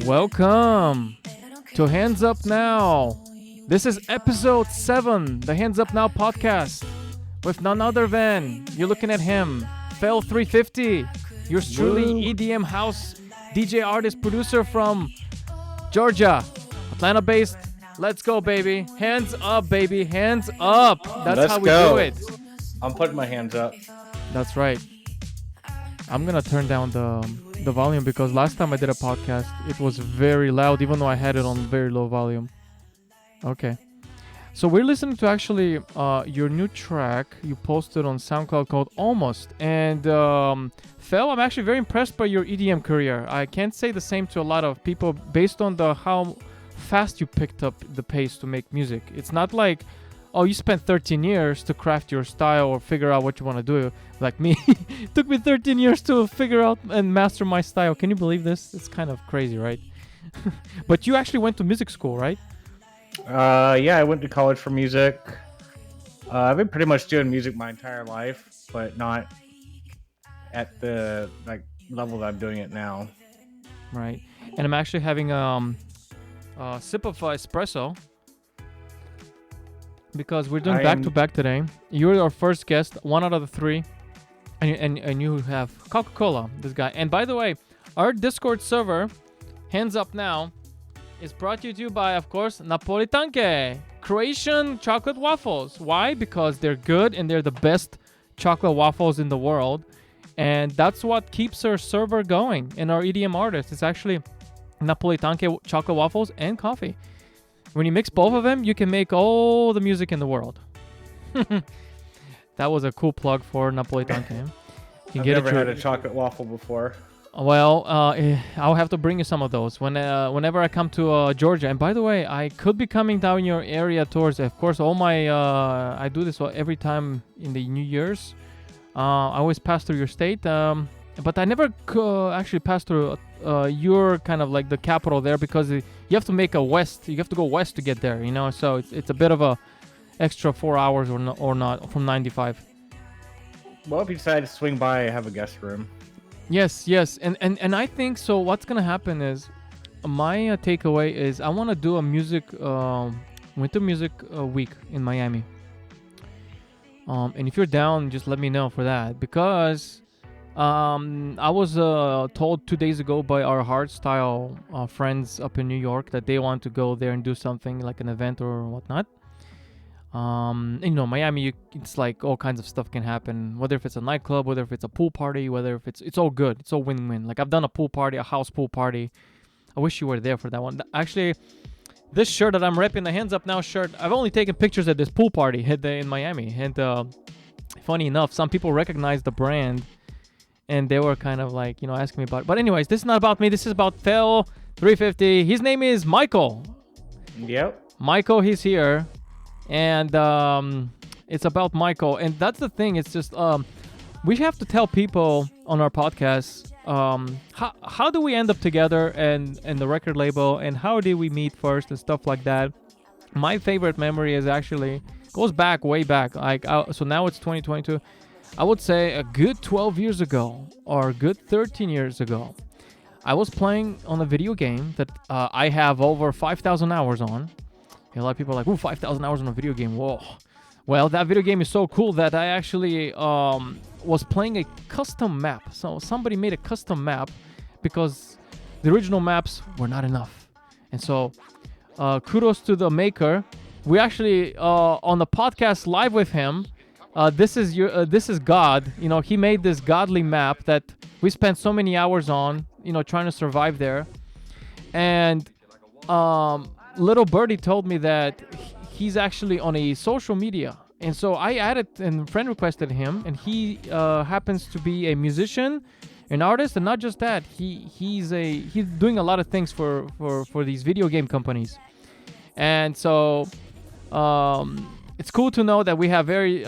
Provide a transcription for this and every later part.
Welcome to Hands Up Now. This is episode 7, the Hands Up Now podcast, with none other than, you're looking at him, Fel350, yours truly, EDM house DJ artist producer from Georgia, Atlanta-based. Let's go, baby. Hands up, baby. Hands up. That's how we do it. I'm putting my hands up. That's right. I'm going to turn down the volume because last time I did a podcast, it was very loud, even though I had it on very low volume. Okay. So we're listening to actually your new track you posted on SoundCloud called Almost. And Fel, I'm actually very impressed by your EDM career. I can't say the same to a lot of people based on how fast you picked up the pace to make music. It's not like, oh, you spent 13 years to craft your style or figure out what you want to do. Like me, it took me 13 years to figure out and master my style. Can you believe this? It's kind of crazy, right? But you actually went to music school, right? Yeah, I went to college for music. I've been pretty much doing music my entire life, but not at the level that I'm doing it now. Right. And I'm actually having sip of espresso because we're doing back-to-back today. You're our first guest, one out of the three, and you have Coca-Cola, this guy. And by the way, our Discord server, Hands Up Now, is brought to you by, of course, Napolitanke, Croatian chocolate waffles. Why? Because they're good and they're the best chocolate waffles in the world. And that's what keeps our server going. And our EDM artist is actually Napolitanke chocolate waffles and coffee. When you mix both of them, you can make all the music in the world. That was a cool plug for Napolitanke. I've never had a chocolate waffle before. Well, I'll have to bring you some of those whenever I come to Georgia. And by the way, I could be coming down your area towards, of course, all my, I do this every time in the New Year's. I always pass through your state, but I never actually pass through your kind of like the capital there because you have to make you have to go west to get there, you know, so it's a bit of a extra 4 hours or not from 95. Well, if you decide to swing by, I have a guest room. Yes, and I think so. What's gonna happen is my takeaway is I want to do a winter music week in Miami. And if you're down, just let me know for that because I was told 2 days ago by our hardstyle friends up in New York that they want to go there and do something like an event or whatnot. And, you know, Miami, it's like all kinds of stuff can happen, whether if it's a nightclub, whether if it's a pool party, whether if it's all good. It's all win-win. Like I've done a pool party, a house pool party. I wish you were there for that one. Actually, this shirt that I'm repping, the Hands Up Now shirt, I've only taken pictures at this pool party in Miami. And funny enough, some people recognize the brand and they were kind of like, you know, asking me about it. But anyways, this is not about me. This is about Fel350. His name is Michael. Yep. Michael, he's here. And it's about Michael. And that's the thing. It's just we have to tell people on our podcast how do we end up together and the record label and how did we meet first and stuff like that. My favorite memory is actually goes back way back. So now it's 2022. I would say a good 12 years ago or a good 13 years ago. I was playing on a video game that I have over 5,000 hours on. A lot of people are like, ooh, 5,000 hours on a video game. Whoa. Well, that video game is so cool that I actually was playing a custom map. So somebody made a custom map because the original maps were not enough. And so kudos to the maker. We actually, on the podcast live with him, this is God. You know, he made this godly map that we spent so many hours on, you know, trying to survive there. And little birdie told me that he's actually on a social media, and so I added and friend requested him, and he happens to be a musician, an artist, and not just that, he's doing a lot of things for these video game companies, and so it's cool to know that we have very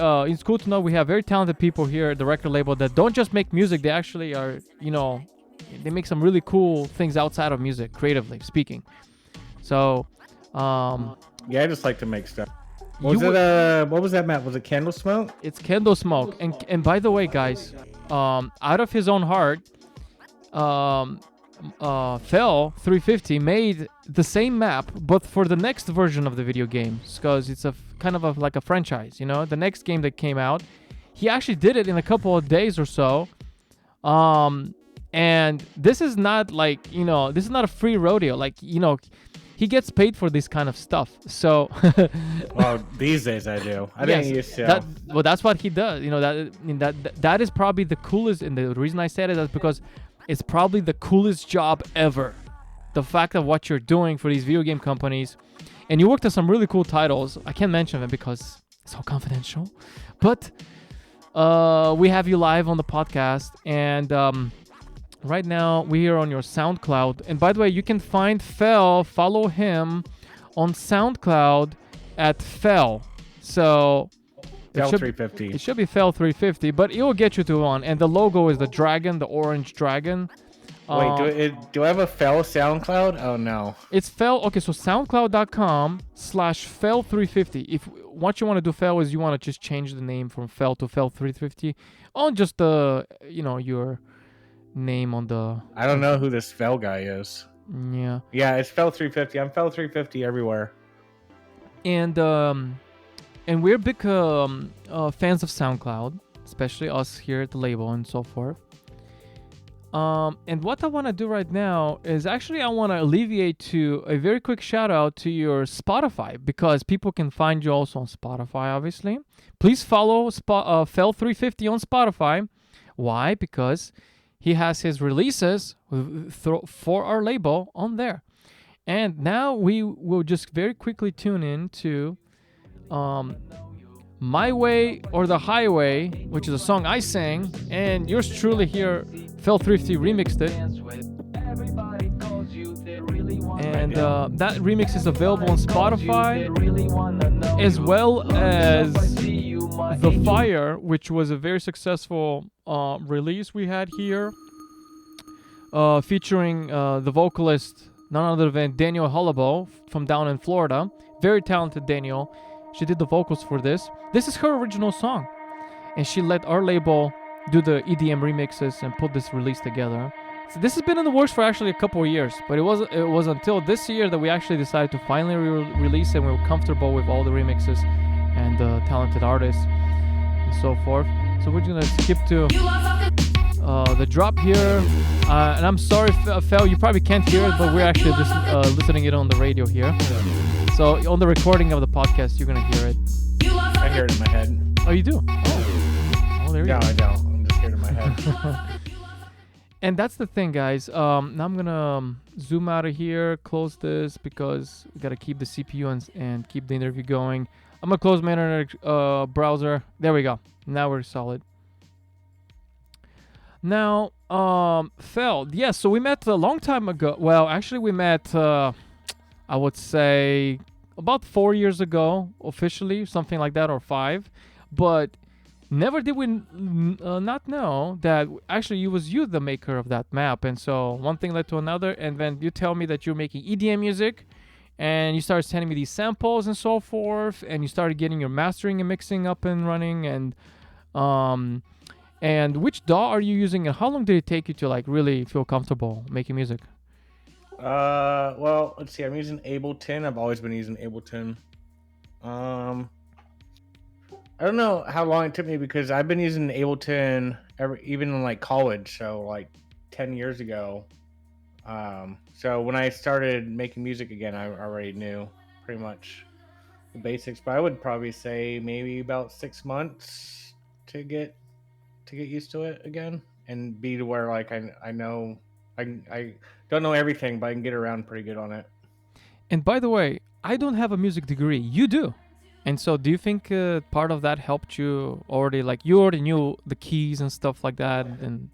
talented people here at the record label that don't just make music, they actually are, you know, they make some really cool things outside of music, creatively speaking. So yeah, I just like to make stuff. What was that map? Was it Candle Smoke? It's Candle Smoke. And by the way, guys, out of his own heart, Fel350 made the same map, but for the next version of the video game, because it's a kind of like a franchise. You know, the next game that came out, he actually did it in a couple of days or so. And this is not like, this is not a free rodeo. Like, he gets paid for this kind of stuff. So Well, these days I do. I didn't used to. That's what he does. That is probably the coolest. And the reason I said it is because it's probably the coolest job ever. The fact of what you're doing for these video game companies, and you worked on some really cool titles. I can't mention them because it's all confidential. But we have you live on the podcast, and right now we are on your SoundCloud. And by the way, you can find Fel, follow him on SoundCloud at Fel. So Fel350. It should be Fel350, but it will get you to one. And the logo is the dragon, the orange dragon. Wait, do I have a Fel SoundCloud? Oh no. It's Fel. Okay, so SoundCloud.com/Fel350. If what you want to do, Fel, is you want to just change the name from Fel to Fel350 on just the your name on the. I don't know who this Fel guy is. Yeah. Yeah, it's Fel350. I'm Fel350 everywhere. And we're big fans of SoundCloud, especially us here at the label and so forth. And what I want to do right now is actually I want to alleviate to a very quick shout out to your Spotify, because people can find you also on Spotify, obviously. Please follow Fel350 on Spotify. Why? Because he has his releases for our label on there. And now we will just very quickly tune in to My Way or the Highway, which is a song I sang, and yours truly here, Fel350 remixed it. And that remix is available on Spotify, as well as The Fire, which was a very successful release we had here, featuring the vocalist, none other than Daniel Hullabo from down in Florida. Very talented Daniel. She did the vocals for this. This is her original song, and she let our label do the EDM remixes and put this release together. So this has been in the works for actually a couple of years, but it was until this year that we actually decided to finally release it, and we were comfortable with all the remixes and the talented artists and so forth. So we're gonna skip to the drop here, and I'm sorry, Fel, you probably can't hear it, but we're actually just listening it on the radio here. So on the recording of the podcast, you're gonna hear it. I hear it in my head. Oh, you do? Oh, there you go. No, I don't. I'm just hearing it in my head. And that's the thing, guys. Now I'm gonna zoom out of here, close this, because we gotta keep the CPU and keep the interview going. I'm gonna close my internet browser. There we go. Now we're solid. Now, Fel, yes, so we met a long time ago. Well, actually, we met, I would say, about 4 years ago, officially, something like that, or 5. But never did we not know that actually you the maker of that map. And so one thing led to another, and then you tell me that you're making EDM music, and you started sending me these samples and so forth, and you started getting your mastering and mixing up and running, and which DAW are you using, and how long did it take you to like really feel comfortable making music? Well, let's see. I'm using Ableton. I've always been using Ableton. I don't know how long it took me, because I've been using Ableton even in like college, so like 10 years ago. So when I started making music again, I already knew pretty much the basics, but I would probably say maybe about 6 months to get used to it again, and be to where like I know I don't know everything, but I can get around pretty good on it. And by the way, I don't have a music degree. You do. And so do you think part of that helped you already? Like you already knew the keys and stuff like that? And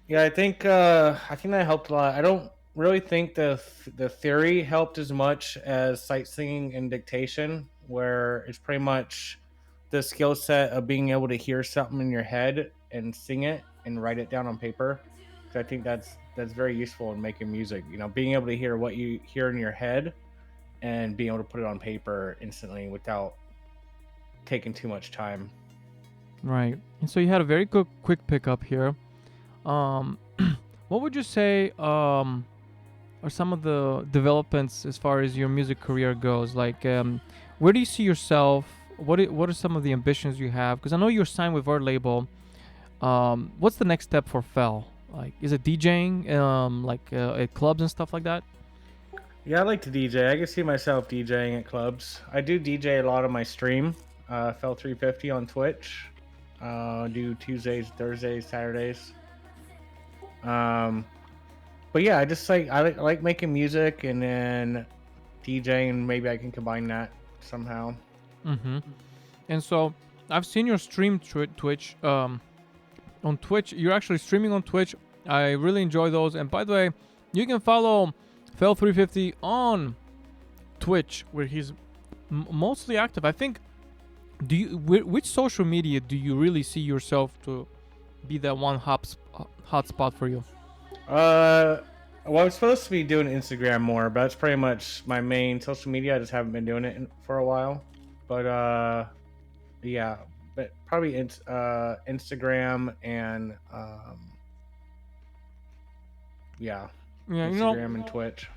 yeah, I think that helped a lot. I don't really think the theory helped as much as sight singing and dictation, where it's pretty much the skill set of being able to hear something in your head and sing it and write it down on paper. So I think that's very useful in making music. You know, being able to hear what you hear in your head and being able to put it on paper instantly without taking too much time. Right. And so you had a very quick pickup here. What would you say are some of the developments as far as your music career goes? Like, where do you see yourself? What are some of the ambitions you have? Because I know you're signed with our label. What's the next step for Fel? Like, is it DJing, at clubs and stuff like that? Yeah, I like to DJ. I can see myself DJing at clubs. I do DJ a lot of my stream, Fel350 on Twitch. Do Tuesdays, Thursdays, Saturdays. But yeah, I like making music and then DJing. Maybe I can combine that somehow. Mm-hmm. And so I've seen your stream Twitch. On Twitch, you're actually streaming on Twitch. I really enjoy those. And by the way, you can follow Fel350 on Twitch, where he's mostly active. I think. Which social media do you really see yourself to be that one hotspot for you? Well, I'm supposed to be doing Instagram more, but that's pretty much my main social media. I just haven't been doing it for a while. But yeah, but probably Instagram and yeah, Yeah, Instagram and Twitch.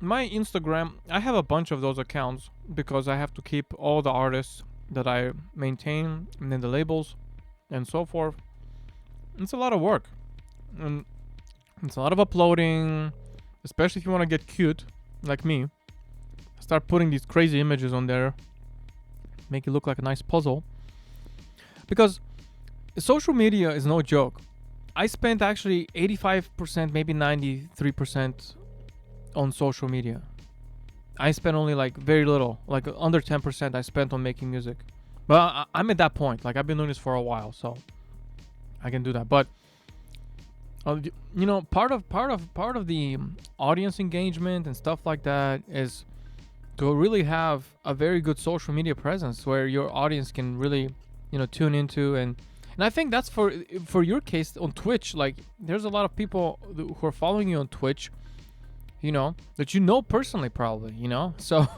My Instagram, I have a bunch of those accounts because I have to keep all the artists that I maintain and then the labels and so forth. It's a lot of work. And it's a lot of uploading, especially if you want to get cute, like me. Start putting these crazy images on there, make it look like a nice puzzle. Because social media is no joke. I spent actually 85%, maybe 93% on social media. I spent only like very little, like under 10% I spent on making music. But I'm at that point. Like, I've been doing this for a while, so I can do that. But part of the audience engagement and stuff like that is to really have a very good social media presence where your audience can really, tune into. And I think that's for your case on Twitch. Like, there's a lot of people who are following you on Twitch, that personally, probably, so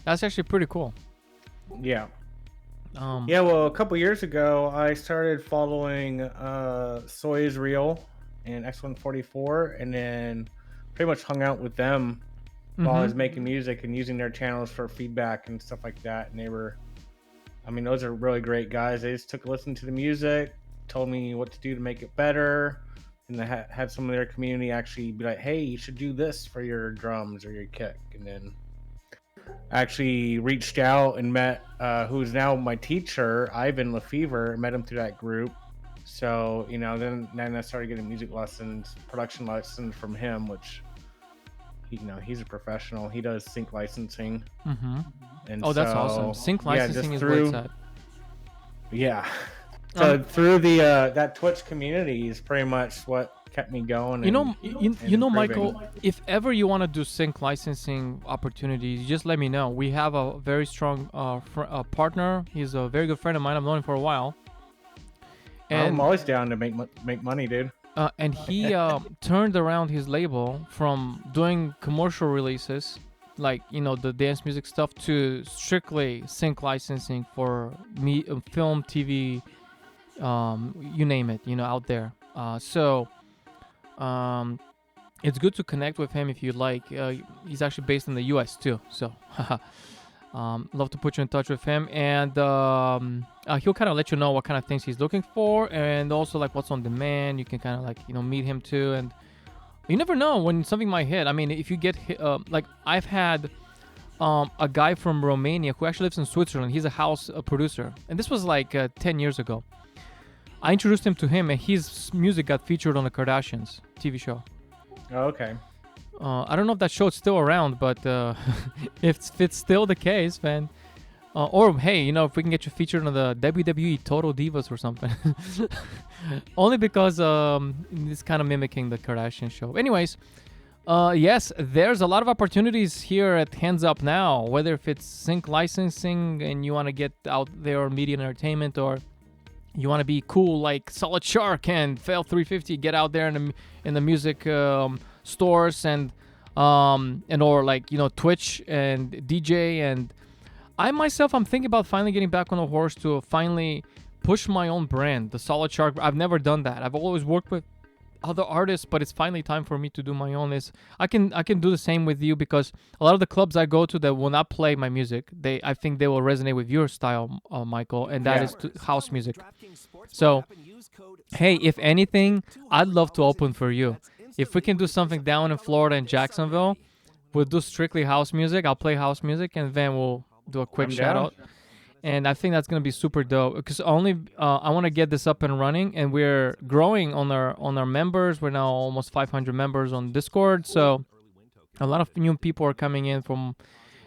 that's actually pretty cool. Yeah. Yeah, well, a couple years ago, I started following Soy is Real and X144, and then pretty much hung out with them while I was making music and using their channels for feedback and stuff like that. And those are really great guys. They just took a listen to the music, told me what to do to make it better. And they had some of their community actually be like, hey, you should do this for your drums or your kick. And then actually reached out and met who's now my teacher, Ivan Lefevre. Met him through that group. So, then I started getting music lessons, production lessons from him, which, he's a professional. He does sync licensing. Mm-hmm. And that's awesome. Sync licensing is where it's at. Yeah. So through the that Twitch community is pretty much what kept me going. Michael, if ever you want to do sync licensing opportunities, just let me know. We have a very strong partner. He's a very good friend of mine. I've known him for a while. And I'm always down to make money, dude. And he turned around his label from doing commercial releases, like the dance music stuff, to strictly sync licensing for film, TV. You name it, out there. So it's good to connect with him if you like. He's actually based in the US too, so love to put you in touch with him. And he'll kind of let you know what kind of things he's looking for, and also like what's on demand. You can kind of like meet him too, and you never know when something might hit. I mean, if you get hit, like I've had a guy from Romania who actually lives in Switzerland. He's a house producer, and this was like 10 years ago. I introduced him to him, and his music got featured on the Kardashians TV show. Oh, okay. I don't know if that show is still around, but if it's still the case, man. Or hey, if we can get you featured on the WWE Total Divas or something. Only because it's kind of mimicking the Kardashian show. Anyways, yes, there's a lot of opportunities here at Hands Up Now. Whether if it's sync licensing and you want to get out there, media and entertainment, or you want to be cool like Solid Shark and Fel350, get out there in the music stores and or like Twitch and DJ. And I'm thinking about finally getting back on the horse to finally push my own brand, the Solid Shark. I've never done that. I've always worked with other artists, but it's finally time for me to do my own. Is I can do the same with you, because a lot of the clubs I go to that will not play my music, I think they will resonate with your style, Michael, and that Yeah. is house music. So hey, if anything, I'd love to open for you. If we can do something down in Florida in Jacksonville, we'll do strictly house music. I'll play house music, and then we'll do a quick I'm shout down. out. And I think that's gonna be super dope, because only I want to get this up and running, and we're growing on our members. We're now almost 500 members on Discord, so a lot of new people are coming in from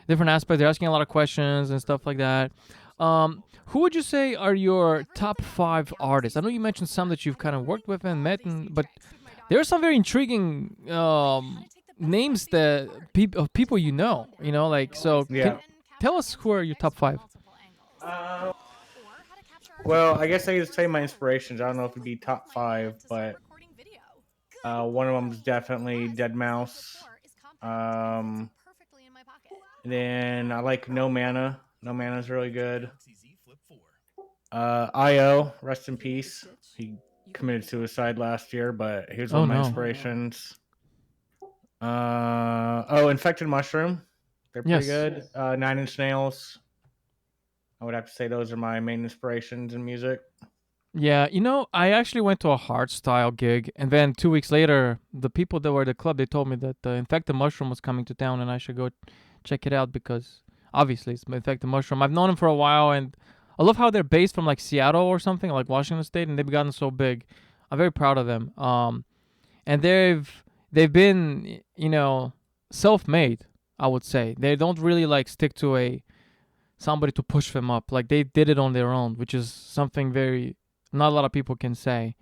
different aspects. They're asking a lot of questions and stuff like that. Who would you say are your top 5 artists? I know you mentioned some that you've kind of worked with and met, but there are some very intriguing names that of people you know. Like, so. Yeah. Tell us who are your top 5. Uh, well, I guess I could say my inspirations. I don't know if it'd be top five, but one of them is definitely Dead Mouse. Um, and then I like No Mana. No Mana is really good. IO, rest in peace. He committed suicide last year, but he was one Oh of my no. inspirations. Infected Mushroom. They're pretty Yes. good. 9 Inch Nails. I would have to say those are my main inspirations in music. Yeah, I actually went to a hardstyle gig, and then 2 weeks later, the people that were at the club, they told me that the Infected Mushroom was coming to town, and I should go check it out, because obviously it's Infected Mushroom. I've known them for a while, and I love how they're based from like Seattle or something, like Washington State, and they've gotten so big. I'm very proud of them. And they've been, self-made. I would say they don't really like stick to a somebody to push them up. Like, they did it on their own, which is something very not a lot of people can say.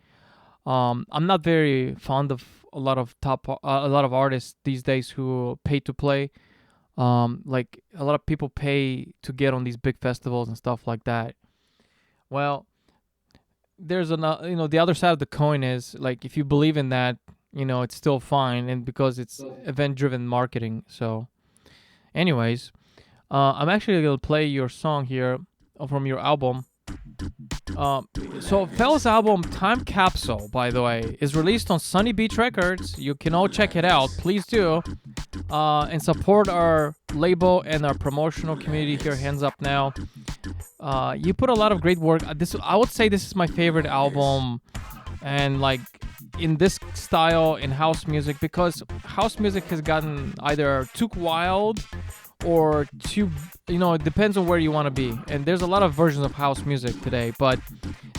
I'm not very fond of a lot of artists these days who pay to play. Like, a lot of people pay to get on these big festivals and stuff like that. Well, there's the other side of the coin is, like, if you believe in that, it's still fine, and because it's event-driven marketing. So, anyways, I'm actually gonna play your song here from your album. So Fel's album Time Capsule, by the way, is released on Sunny Beach Records. You can all check it out. Please do. And support our label and our promotional community here. Hands up now. You put a lot of great work. I would say this is my favorite album, and like in this style in house music, because house music has gotten either too wild or too, it depends on where you want to be, and there's a lot of versions of house music today, but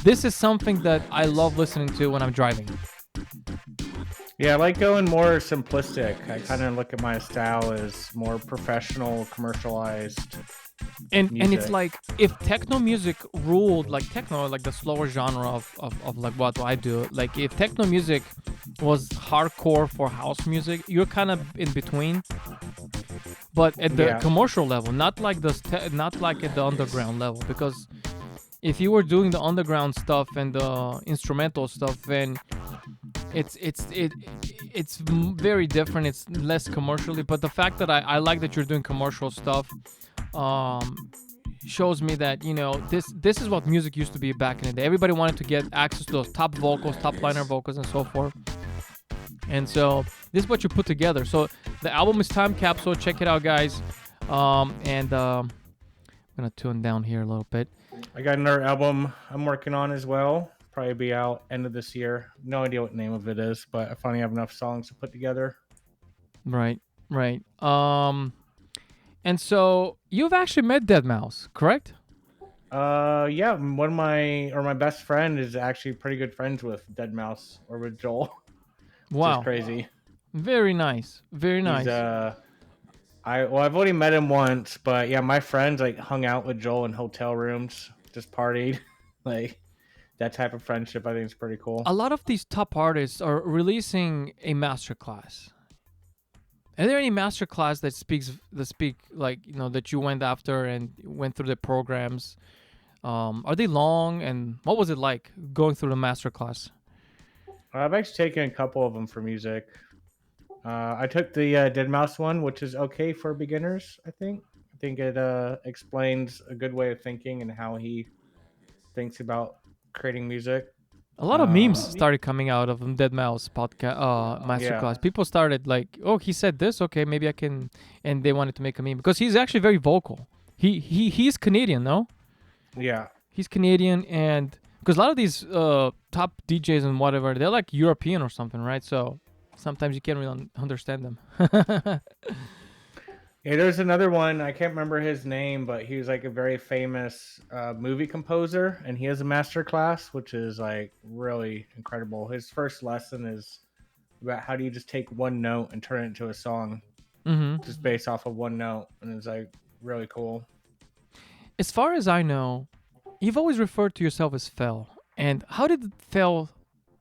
this is something that I love listening to when I'm driving. Yeah, I like going more simplistic. I kind of look at my style as more professional, commercialized And it's music. like, if techno music ruled, like techno, like the slower genre of like what I do, like if techno music was hardcore for house music, you're kind of in between, but at the Yeah. commercial level, not like at the underground level, because if you were doing the underground stuff and the instrumental stuff, then it's very different. It's less commercially, but the fact that I like that you're doing commercial stuff, um, shows me that this is what music used to be back in the day. Everybody wanted to get access to those top vocals, top liner vocals, and so forth. And so this is what you put together. So the album is Time Capsule. Check it out, guys. I'm gonna tune down here a little bit. I got another album I'm working on as well. Probably be out end of this year. No idea what name of it is, but I finally have enough songs to put together. Right, right. And so you've actually met Dead Mouse, correct? Yeah, one of my best friend is actually pretty good friends with Dead Mouse or with Joel, which is Wow, crazy. very nice, very He's nice. I've only met him once, but yeah, my friends like hung out with Joel in hotel rooms, just partied, like that type of friendship. I think is pretty cool. A lot of these top artists are releasing a masterclass. Are there any masterclass that speak like that you went after and went through the programs? Are they long, and what was it like going through the masterclass? I've actually taken a couple of them for music. I took the Dead Mouse one, which is okay for beginners. I think it explains a good way of thinking and how he thinks about creating music. A lot of memes started coming out of Dead Mouse podcast masterclass. Yeah. People started like, "Oh, he said this. Okay, maybe I can," and they wanted to make a meme because he's actually very vocal. He's Canadian, no? Yeah. He's Canadian, and because a lot of these top DJs and whatever, they're like European or something, right? So sometimes you can't really understand them. Yeah, there's another one. I can't remember his name, but he was like a very famous movie composer, and he has a master class, which is like really incredible. His first lesson is about how do you just take one note and turn it into a song, just based off of one note, and it's like really cool. As far as I know, you've always referred to yourself as Fel. And how did Fel,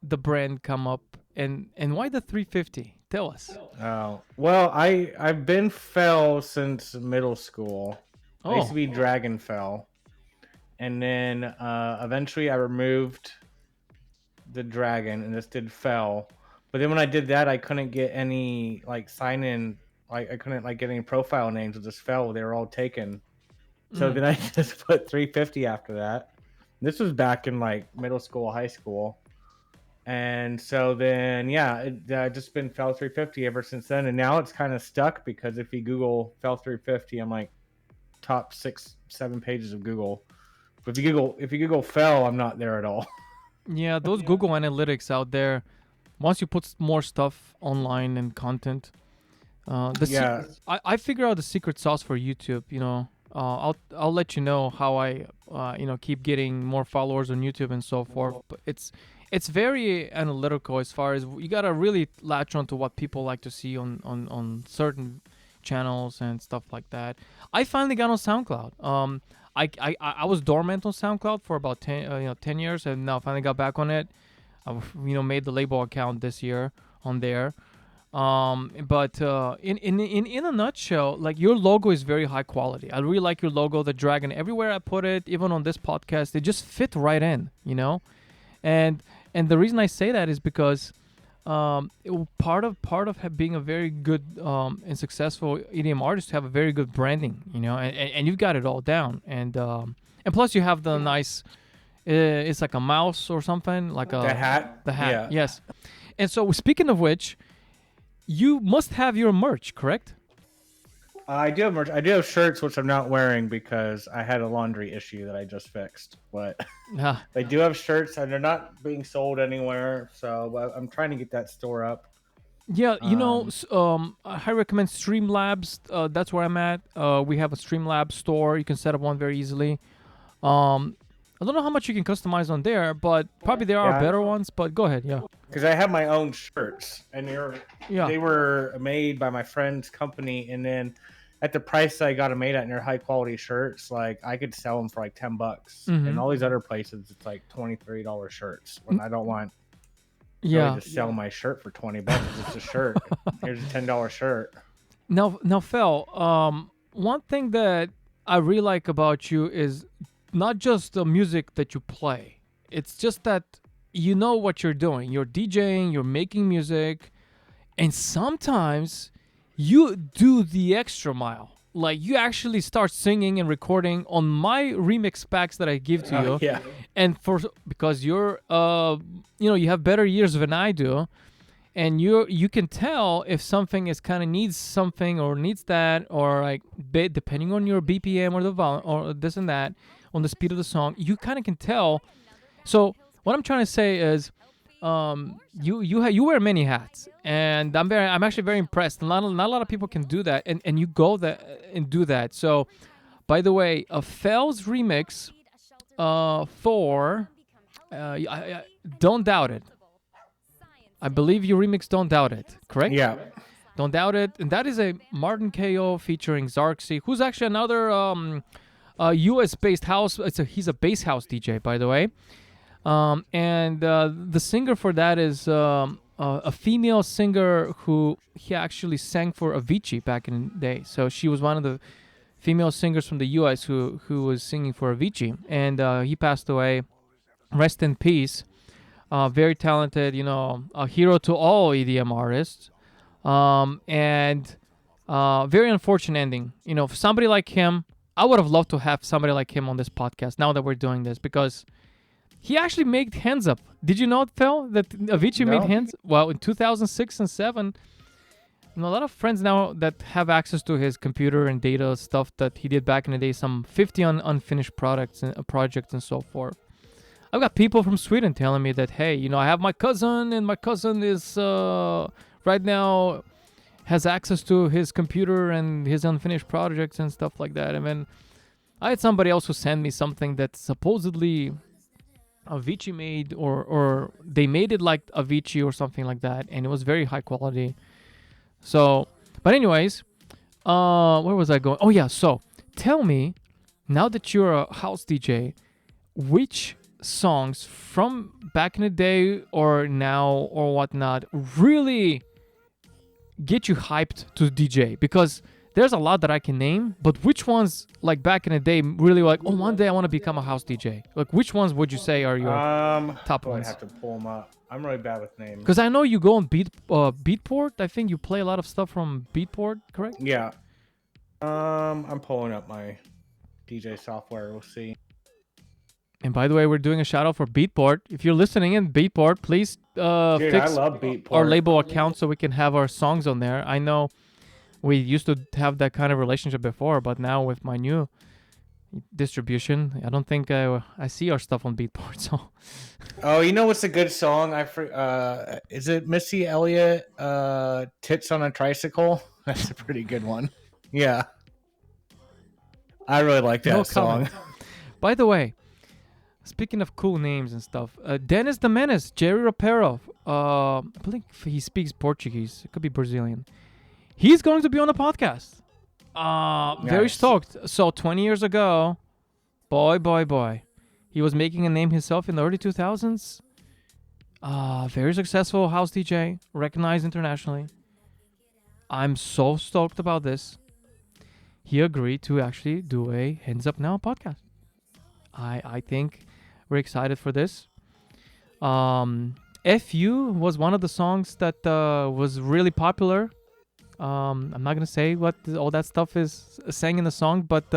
the brand, come up, and why the 350? Tell us. Oh well, I've been Fel since middle school. I used to Oh, be Dragon Fel, and then eventually I removed the dragon and just did Fel. But then when I did that, I couldn't get any like sign in. Like I couldn't like get any profile names with this Fel. They were all taken. So then I just put 350 after that. This was back in like middle school, high school. And so then, yeah, I've just been Fel350 ever since then. And now it's kind of stuck because if you Google Fel350, I'm like top 6-7 pages of Google. But if you Google Fel, I'm not there at all. yeah, those Google Analytics out there. Once you put more stuff online and content, Yeah. I figure out the secret sauce for YouTube. I'll let you know how I keep getting more followers on YouTube and so forth. But it's very analytical as far as you gotta really latch on to what people like to see on certain channels and stuff like that. I finally got on SoundCloud. I was dormant on SoundCloud for about 10 years, and now finally got back on it. I made the label account this year on there. But in a nutshell, like your logo is very high quality. I really like your logo, the dragon. Everywhere I put it, even on this podcast, it just fit right in, And the reason I say that is because part of being a very good and successful EDM artist to have a very good branding, and you've got it all down. And plus you have the nice, it's like a mouse or something, like The hat. The hat, Yeah. yes. And so speaking of which, you must have your merch, correct? I do have merch. I do have shirts, which I'm not wearing because I had a laundry issue that I just fixed. But Ah, they do have shirts, and they're not being sold anywhere. So I'm trying to get that store up. yeah, I recommend Streamlabs. That's where I'm at. We have a Streamlabs store. You can set up one very easily. I don't know how much you can customize on there, but probably there are Yeah. better ones. But go ahead, yeah. Because I have my own shirts, and Yeah. they were made by my friend's company, and then at the price I got them made at, and they're high quality shirts, like I could sell them for like $10. Mhm. And all these other places, it's like $23 shirts. When I don't want Yeah. really to sell my shirt for $20. It's a shirt. Here's a $10 shirt. Now, Fel, one thing that I really like about you is not just the music that you play. It's just that you know what you're doing. You're DJing, you're making music, and sometimes you do the extra mile. Like you actually start singing and recording on my remix packs that I give to you. Yeah. And because you're you have better years than I do, and you can tell if something is kind of needs something or needs that, or like depending on your BPM or the volume or this and that, on the speed of the song, you kind of can tell. So what I'm trying to say is, you wear many hats, and I'm actually very impressed. Not a lot of people can do that, and you go that and do that. So, by the way, a Fel's remix for Don't Doubt It. I believe you remix Don't Doubt It, correct? Yeah. Don't Doubt It. And that is a Martin KO featuring Zarxy, who's actually another US-based house. He's a bass house DJ, by the way. And the singer for that is a female singer who he actually sang for Avicii back in the day. So she was one of the female singers from the US who was singing for Avicii. And he passed away. Rest in peace. Very talented, a hero to all EDM artists. And very unfortunate ending. For somebody like him, I would have loved to have somebody like him on this podcast now that we're doing this, because He actually made Hands Up. Did you know, Phil, that Avicii made No. Hands? Well, in 2006 and 7, a lot of friends now that have access to his computer and data stuff that he did back in the day, some 50 unfinished projects and so forth. I've got people from Sweden telling me that, hey, I have my cousin, and my cousin is right now has access to his computer and his unfinished projects and stuff like that. And then I had somebody else who sent me something that supposedly Avicii made, or they made it like Avicii or something like that, and it was very high quality. So, but anyways, where was I going? Oh yeah, so tell me, now that you're a house DJ, which songs from back in the day or now or whatnot really get you hyped to DJ? Because there's a lot that I can name, but which ones, like back in the day, really like, oh, one day I want to become a house DJ? Like, which ones would you say are your top I'd ones? have to pull them up. I'm really bad with names. Because I know you go on Beatport. I think you play a lot of stuff from Beatport, correct? Yeah. I'm pulling up my DJ software. We'll see. And by the way, we're doing a shout out for Beatport. If you're listening in Beatport, please Dude, I fix love Beatport. our label account so we can have our songs on there. I know we used to have that kind of relationship before, but now with my new distribution, I don't think I see our stuff on Beatport. So, Oh, you know what's a good song? Is it Missy Elliott? "Tits on a Tricycle." That's a pretty good one. Yeah, I really like that no song. comment. By the way, speaking of cool names and stuff, Dennis the Menace, Jerry Ropero. I believe he speaks Portuguese. It could be Brazilian. He's going to be on the podcast. Very Nice. stoked. So 20 years ago, boy, he was making a name himself in the early 2000s. Very successful house DJ, recognized internationally. I'm so stoked about this. He agreed to actually do a Hands Up Now podcast. I think we're excited for this. FU was one of the songs that was really popular. I'm not gonna say what all that stuff is sang in the song, but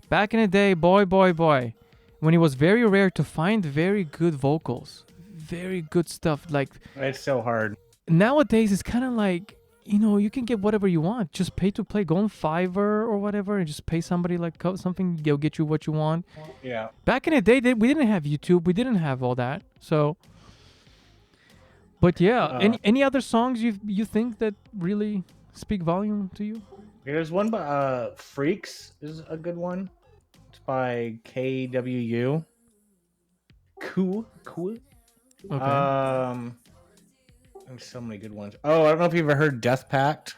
back in the day, boy, when it was very rare to find very good vocals, very good stuff. Like It's so hard. nowadays, it's kind of like, you can get whatever you want. Just pay to play. Go on Fiverr or whatever, and just pay somebody like something. They'll get you what you want. Yeah. Back in the day, we didn't have YouTube. We didn't have all that. So, but yeah, any other songs you think that really speak volume to you? There's one by "Freaks" is a good one. It's by KWU. Cool. Okay. There's so many good ones. Oh, I don't know if you've ever heard Death Pact.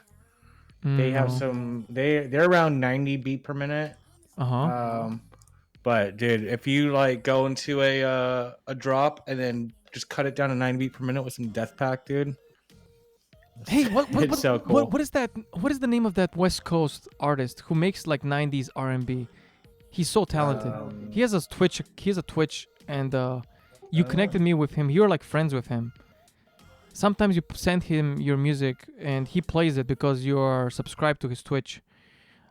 They have No. some. They're around 90 beat per minute. But dude, if you like go into a drop and then just cut it down to 90 beat per minute with some Death Pact, dude. Hey, It's so cool. what is that? What is the name of that West Coast artist who makes like 90s R&B? He's so talented. He has a Twitch. He has a Twitch, and you connected me with him. You're like friends with him. Sometimes you send him your music, and he plays it because you are subscribed to his Twitch.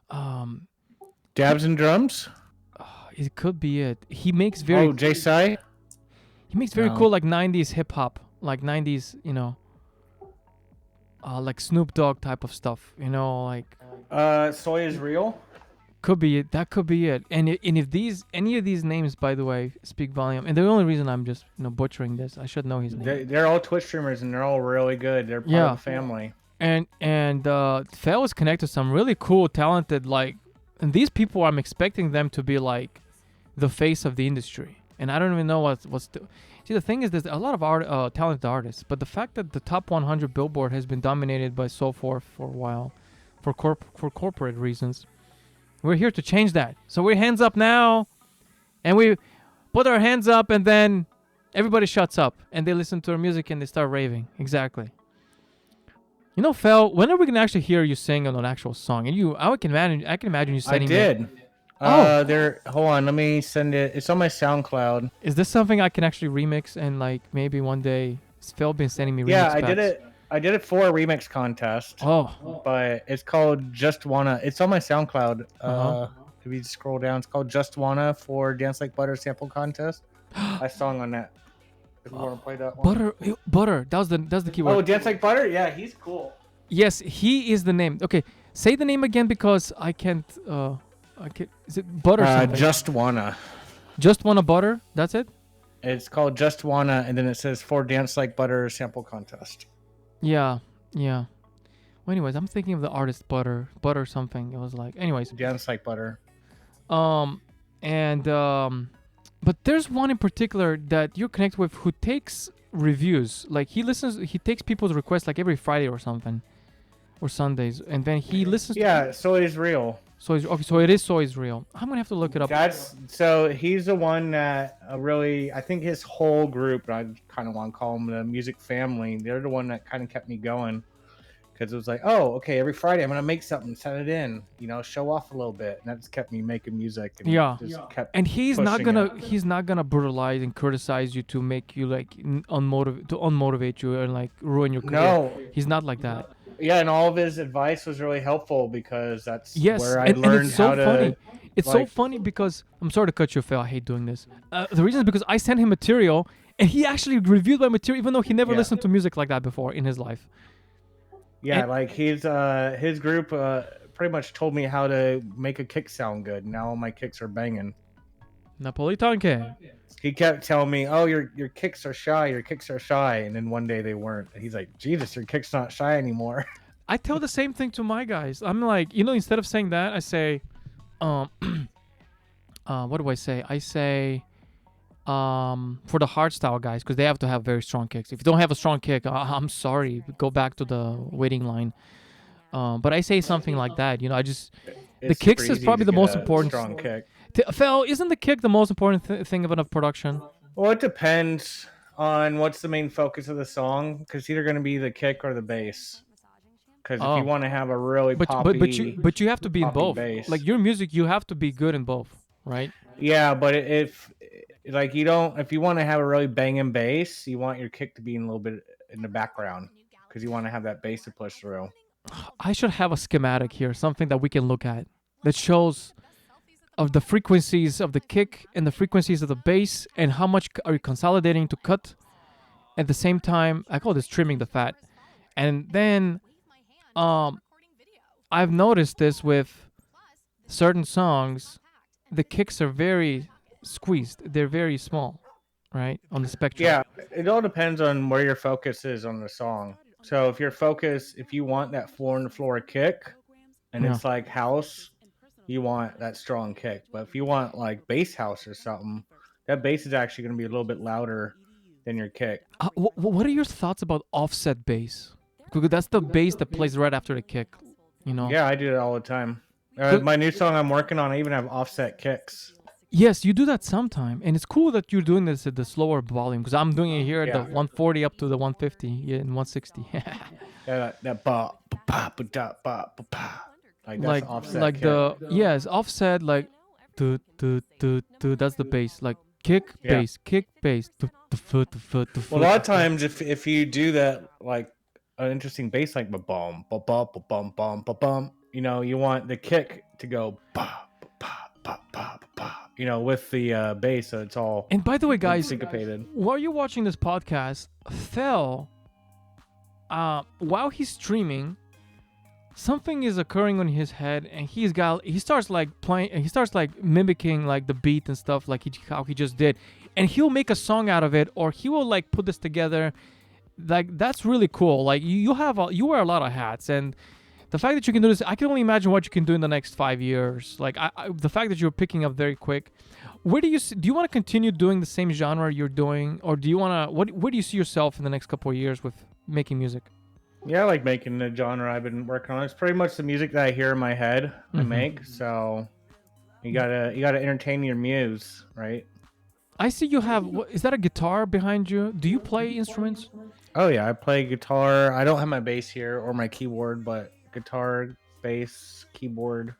Dabs and drums. It could be it. He makes very. Oh, Jay Psy. He makes very No. cool like 90s hip hop, like 90s, like Snoop Dogg type of stuff, like Soy is real. could be it. That could be it. And if any of these names, by the way, speak volume, and the only reason I'm just butchering this, I should know his name. They're all Twitch streamers and they're all really good. They're part Yeah. of the family. And Fel is connected to some really cool, talented and these people, I'm expecting them to be like the face of the industry. And I don't even know what's. See, the thing is, there's a lot of talented artists, but the fact that the top 100 Billboard has been dominated by so forth for a while, for corporate reasons, we're here to change that. So we're hands up now, and we put our hands up, and then everybody shuts up, and they listen to our music, and they start raving. Exactly. Fel, when are we gonna actually hear you sing on an actual song? And I can imagine you I sending. did. Hold on. Let me send it. It's on my SoundCloud. Is this something I can actually remix and maybe one day? Phil been sending me remix Yeah, I packs. did it. I did it for a remix contest. Oh, But it's called Just Wanna. It's on my SoundCloud. Uh-huh. If you scroll down, it's called Just Wanna for Dance Like Butter sample contest. a song on that. If you want to play that one. Butter. That's the keyword. Oh, Dance Like Butter? Yeah, he's cool. Yes, he is the name. Okay, say the name again because I can't. Is it Butter something? Just Wanna. Just Wanna Butter? That's it? It's called Just Wanna, and then it says for Dance Like Butter sample contest. Yeah. Well, anyways, I'm thinking of the artist Butter something. It was like, anyways. Dance Like Butter. But there's one in particular that you're connected with who takes reviews. Like he takes people's requests like every Friday or something, or Sundays, and then he listens. Yeah, Soy is Real. So it is Soy is Real. I'm gonna have to look it up. So he's the one that really, I think his whole group, I kind of want to call them the music family. They're the one that kind of kept me going. Because it was like, oh, okay, every Friday I'm gonna make something, send it in, show off a little bit, and that just kept me making music. And and he's not gonna brutalize and criticize you to make you like unmotivate you and like ruin your career. No, he's not like that. Yeah, and all of his advice was really helpful because that's where I learned and it's so how funny. to. It's so funny because I'm sorry to cut you, Phil. I hate doing this. The reason is because I sent him material and he actually reviewed my material, even though he never listened to music like that before in his life. Yeah, like his group pretty much told me how to make a kick sound good. Now all my kicks are banging. Napolitanke. He kept telling me, "Oh, your kicks are shy. Your kicks are shy." And then one day they weren't. And he's like, "Jesus, your kick's not shy anymore." I tell the same thing to my guys. I'm like, instead of saying that, I say, what do I say? I say, for the hardstyle guys, because they have to have very strong kicks. If you don't have a strong kick, I'm sorry, go back to the waiting line. But I say something like that. The kicks is probably the most important. Strong kick. Fel, isn't the kick the most important thing of a production? Well, it depends on what's the main focus of the song, because it's either going to be the kick or the bass. Because if you want to have a really poppy, but you have to be in both. Bass. Like your music, you have to be good in both, right? Yeah, but if you want to have a really banging bass, you want your kick to be in a little bit in the background because you want to have that bass to push through. I should have a schematic here, something that we can look at that shows of the frequencies of the kick and the frequencies of the bass and how much are you consolidating to cut. At the same time, I call this trimming the fat. And then I've noticed this with certain songs, the kicks are very squeezed. They're very small, right, on the spectrum. Yeah, it all depends on where your focus is on the song. So if you want that floor kick and it's like house, you want that strong kick. But if you want like bass house or something, that bass is actually going to be a little bit louder than your kick. What are your thoughts about offset bass? Because that's the bass that plays right after the kick, Yeah, I do it all the time. My new song I'm working on, I even have offset kicks. Yes, you do that sometime, and it's cool that you're doing this at the slower volume because I'm doing it here at the 140 up to the 150 and 160. Yeah, that ba ba ba da ba ba ba. Like offset. Like kick. Offset like do. That's the bass. Like kick bass. Well, a lot of times if you do that like an interesting bass like ba bum ba ba ba bum bum ba bum, you want the kick to go ba ba ba ba ba. With the bass, so it's all. And by the way, guys, syncopated. While you're watching this podcast, Fel, while he's streaming, something is occurring on his head, and he starts like playing, and he starts like mimicking like the beat and stuff, like how he just did, and he'll make a song out of it, or he will like put this together. Like that's really cool. Like you wear a lot of hats, and the fact that you can do this, I can only imagine what you can do in the next 5 years. Like the fact that you're picking up very quick. Where do you want to continue doing the same genre you're doing, or do you want to? Where do you see yourself in the next couple of years with making music? Yeah, I like making the genre I've been working on. It's pretty much the music that I hear in my head I make. So you gotta entertain your muse, right? I see you have. Is that a guitar behind you? Do you play instruments? Oh yeah, I play guitar. I don't have my bass here or my keyboard, but guitar, bass, keyboard.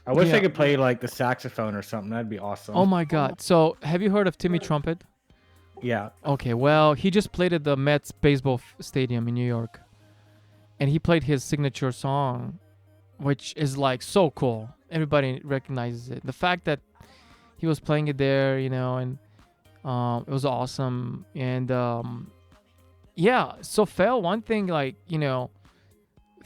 I wish I could play like the saxophone or something. That'd be awesome. Oh my god. So have you heard of Timmy Trumpet? Yeah. Okay, well, he just played at the Mets baseball stadium in New York. And he played his signature song, which is like so cool. Everybody recognizes it. The fact that he was playing it there, and It was awesome. And yeah, so Fel, one thing, like,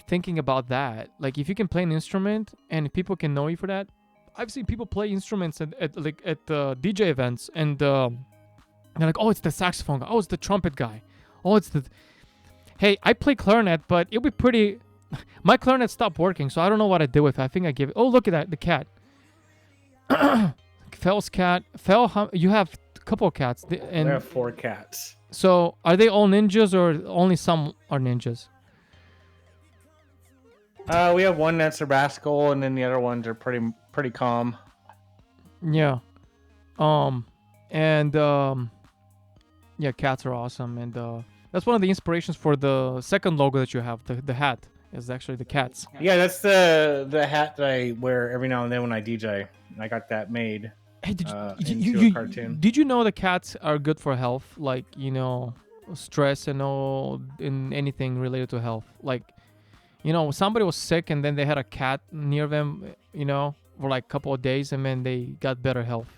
thinking about that, like if you can play an instrument and people can know you for that. I've seen people play instruments at DJ events, and they're like, oh, it's the saxophone guy, oh, it's the trumpet guy, oh, it's the hey, I play clarinet, but it'll be pretty. My clarinet stopped working, so I don't know what I did with it. I think I gave it. Oh, look at that, the cat. Fel's cat. Fel, you have a couple of cats. And I have 4 cats. so are they all ninjas, or only some are ninjas? We have one that's a rascal, and then the other ones are pretty calm. Yeah. And yeah, cats are awesome, and that's one of the inspirations for the second logo that you have. The hat is actually the cats. Yeah, that's the hat that I wear every now and then when I DJ. I got that made Hey, did into a cartoon. did you know that cats are good for health? Like, stress and all, in anything related to health. Like, somebody was sick and then they had a cat near them, for like a couple of days, and then they got better health,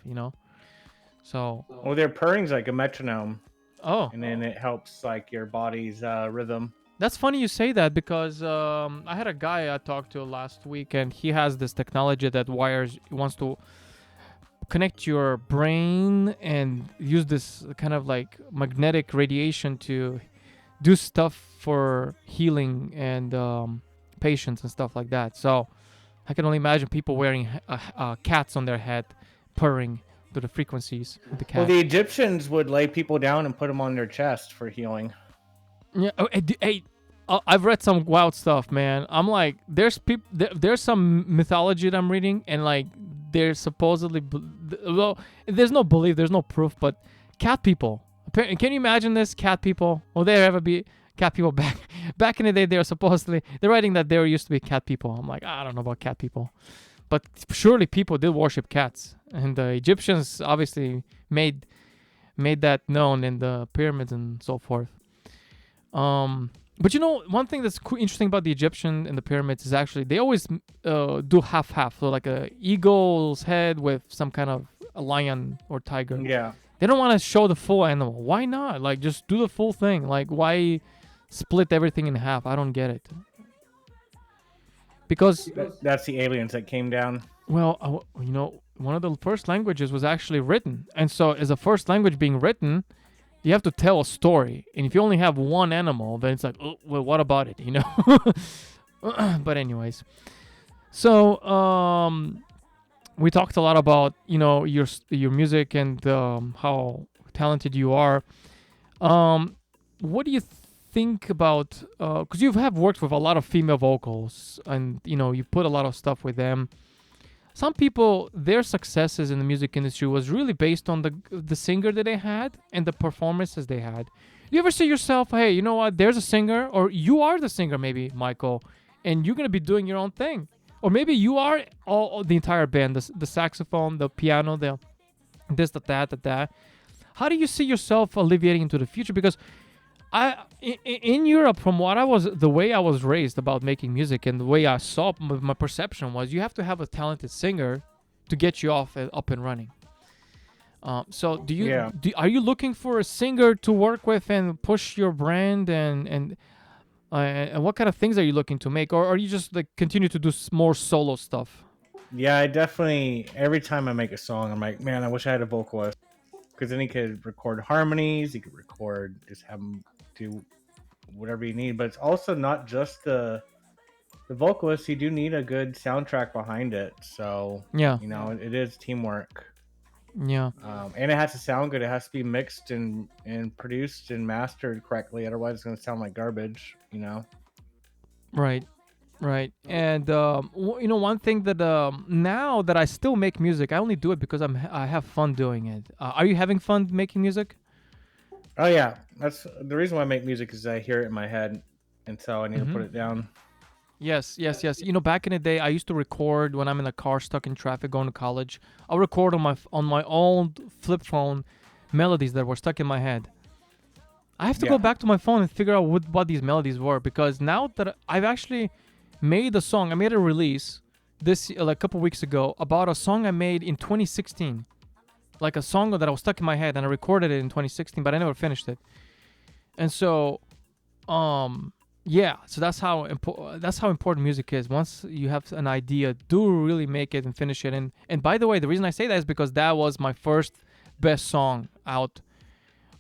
So. Well, their purring's like a metronome. Oh. And then it helps like your body's rhythm. That's funny you say that, because I had a guy I talked to last week, and he has this technology that wants to connect your brain and use this kind of like magnetic radiation to do stuff for healing and patients and stuff like that. So I can only imagine people wearing cats on their head, purring to the frequencies of the cat. Well, the Egyptians would lay people down and put them on their chest for healing. Yeah. Oh, hey, I've read some wild stuff, man. I'm like, there's some mythology that I'm reading, and like, there's supposedly, well, there's no belief, there's no proof, but cat people. Can you imagine this? Cat people. Will there ever be cat people back in the day? They're writing that there used to be cat people. I'm like, I don't know about cat people, but surely people did worship cats, and the Egyptians obviously made that known in the pyramids and so forth. But one thing that's interesting about the Egyptian and the pyramids is actually they always do half-half. So like a eagle's head with some kind of a lion or tiger. Yeah. They don't want to show the full animal. Why not? Like, just do the full thing. Like, why split everything in half? I don't get it. Because that's the aliens that came down. Well, one of the first languages was actually written, and so as a first language being written, you have to tell a story. And if you only have one animal, then it's like, oh, well, what about it? But anyways, so we talked a lot about your music and how talented you are. What do you think about? Because you have worked with a lot of female vocals, and you put a lot of stuff with them. Some people, their successes in the music industry was really based on the singer that they had and the performances they had. You ever see yourself, hey, you know what? There's a singer, or you are the singer, maybe, Michael, and you're gonna be doing your own thing, or maybe you are all the entire band, the saxophone, the piano, the this, that. How do you see yourself alleviating into the future? Because in Europe, from the way I was raised about making music, and the way I saw my perception was, you have to have a talented singer to get you up and running. So are you looking for a singer to work with and push your brand, and what kind of things are you looking to make, or are you just like continue to do more solo stuff? Yeah, I definitely, every time I make a song, I'm like, man, I wish I had a vocalist, because then he could record harmonies, he could just have him do whatever you need. But it's also not just the vocalist. You do need a good soundtrack behind it. So yeah, it is teamwork. Yeah. And it has to sound good. It has to be mixed and produced and mastered correctly. Otherwise, it's going to sound like garbage. Right. And one thing that now that I still make music, I only do it because I have fun doing it. Are you having fun making music? Oh yeah, that's the reason why I make music, is I hear it in my head, and so I need to put it down. Yes. Back in the day, I used to record when I'm in a car stuck in traffic going to college. I'll record on my old flip phone melodies that were stuck in my head. I have to go back to my phone and figure out what these melodies were, because now that I've actually made a song, I made a release a couple weeks ago about a song I made in 2016. like a song that was stuck in my head, and I recorded it in 2016, but I never finished it. And so, yeah, so that's how important music is. Once you have an idea, do really make it and finish it. And by the way, the reason I say that is because that was my first best song out.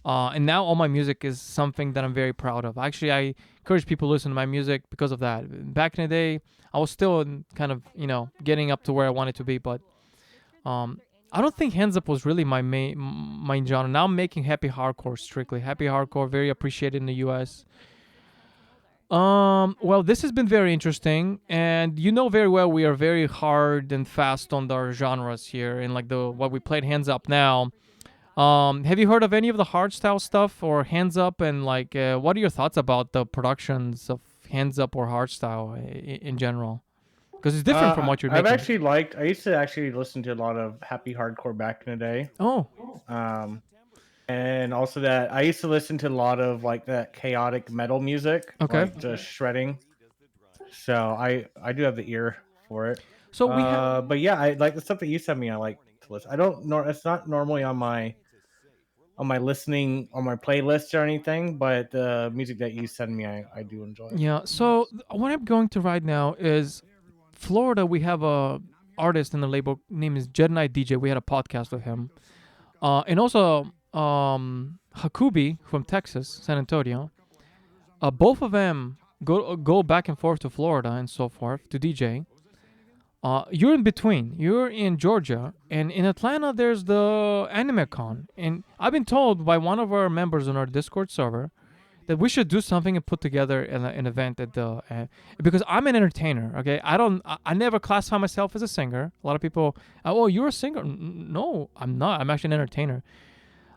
And now all my music is something that I'm very proud of. Actually, I encourage people to listen to my music because of that. Back in the day, I was still kind of, getting up to where I wanted to be, but I don't think Hands Up was really my main genre. Now I'm making happy hardcore strictly. Happy hardcore, very appreciated in the US. Well, this has been very interesting, and you know very well we are very hard and fast on our genres here, and like what we played Hands Up now. Have you heard of any of the hardstyle stuff or Hands Up, and like what are your thoughts about the productions of Hands Up or hardstyle in general? Because it's different from what you're making. I used to actually listen to a lot of happy hardcore back in the day. Oh. And also that I used to listen to a lot of like that chaotic metal music. Okay. Like just shredding. So I do have the ear for it. So but yeah, I like the stuff that you sent me. I like to listen. I don't know. It's not normally on my listening on my playlist or anything, but the music that you send me, I do enjoy. Yeah. So what I'm going to right now is Florida. We have a artist in the label name is Jedi Knight DJ. We had a podcast with him, and also Hakubi from Texas, San Antonio. Both of them go back and forth to Florida and so forth to DJ. You're in between. You're in Georgia, and in Atlanta there's the AnimeCon. And I've been told by one of our members on our Discord server that we should do something and put together an event at the because I'm an entertainer. Okay, I never classify myself as a singer. A lot of people, oh, you're a singer? No, I'm not. I'm actually an entertainer.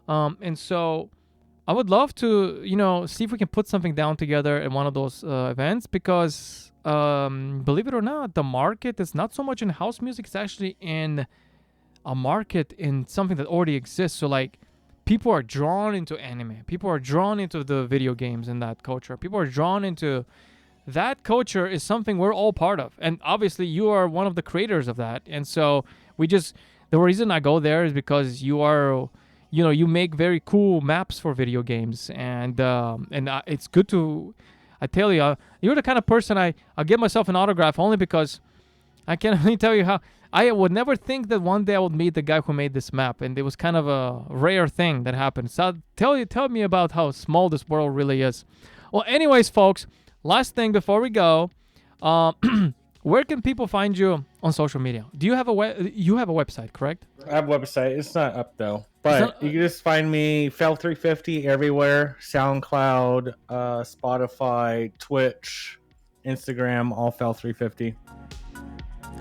And so I would love to, see if we can put something down together at one of those events because. Believe it or not, the market is not so much in house music. It's actually in a market in something that already exists. So like people are drawn into anime. People are drawn into the video games and that culture. People are drawn into that culture is something we're all part of. And obviously you are one of the creators of that. And so the reason I go there is because you are, you make very cool maps for video games. And it's good to... I tell you, you're the kind of person I'll give myself an autograph only because I can only tell you how I would never think that one day I would meet the guy who made this map, and it was kind of a rare thing that happened. So tell me about how small this world really is. Well, anyways, folks, last thing before we go, where can people find you on social media? Do you have you have a website, correct? I have a website. It's not up though. But you can just find me Fel350 everywhere. SoundCloud, Spotify, Twitch, Instagram, all Fel350.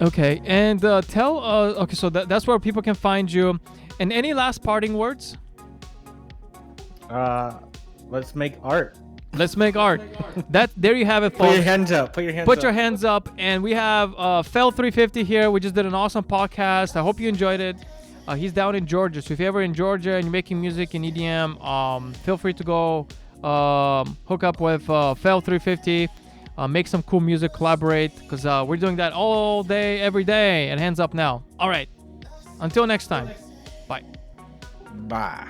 Okay, and okay, so that's where people can find you. And any last parting words? Let's make art. Let's make art. There you have it, folks. Put your hands up. Put your hands up. And we have Fel350 here. We just did an awesome podcast. I hope you enjoyed it. He's down in Georgia, so if you're ever in Georgia and you're making music in EDM, feel free to go hook up with Fel350, make some cool music, collaborate, because we're doing that all day, every day, and hands up now. All right, until next time, bye. Bye.